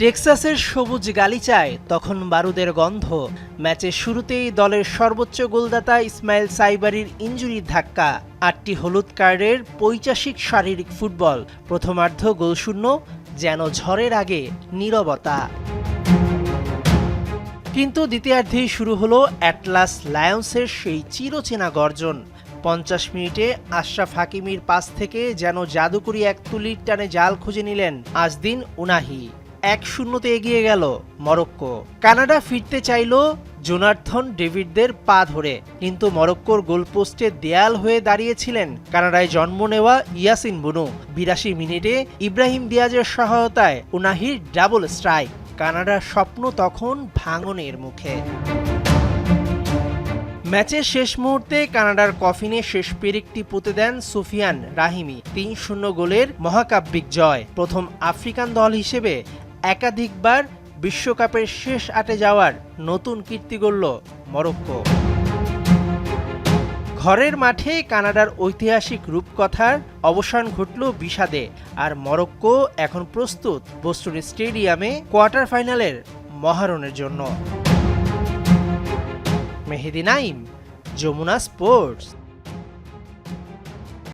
টেক্সাসের সবুজ গালিচায় তখন বারুদের গন্ধ। ম্যাচের শুরুতেই দলের সর্বোচ্চ গোলদাতা ইসমাইল সাইবারির ইনজুরির ধাক্কা, ৮টি হলুদ কার্ডের পৈশাসিক শারীরিক ফুটবল। প্রথমার্ধ গোলশূন্য, যেন ঝড়ের আগে নীরবতা। কিন্তু দ্বিতীয়ার্ধেই শুরু হলো অ্যাটলাস লায়ন্সের সেই চিরচেনা গর্জন। ৫০ মিনিটে আশরাফ হাকিমির পাস থেকে যেন জাদুকরি এক তুলির টানে জাল খুঁজে নিলেন আজদিন উনাহি। ১-০তে এগিয়ে গেল মরক্কো। কানাডা ফিরতে চাইল জোনাথন ডেভিডদের পা ধরে, কিন্তু মরক্কোর গোলপোস্টে দেয়াল হয়ে দাঁড়িয়েছিলেন কানাডায় জন্ম নেওয়া ইয়াসিন বুনো। ৮২ মিনিটে ইব্রাহিম দিয়াজের সহায়তায় উনাহির ডাবল স্ট্রাইক। কানাডার স্বপ্ন তখন ভাঙনের মুখে। ম্যাচের শেষ মুহূর্তে কানাডার কফিনে শেষ পেরেকটি পুঁতে দেন সুফিয়ান রাহিমি। ৩-০ গোলের মহাকাব্যিক জয়। প্রথম আফ্রিকান দল হিসেবে একাধিকবার বিশ্বকাপের শেষ আটে যাওয়ার নতুন কীর্তি গড়ল মরক্কো। ঘরের মাঠে কানাডার ঐতিহাসিক রূপকথার অবসান ঘটল বিষাদে, আর মরক্কো এখন প্রস্তুত বোস্টন স্টেডিয়ামে কোয়ার্টার ফাইনালের মহারণের জন্য। মেহেদি নাইম, যমুনা স্পোর্টস।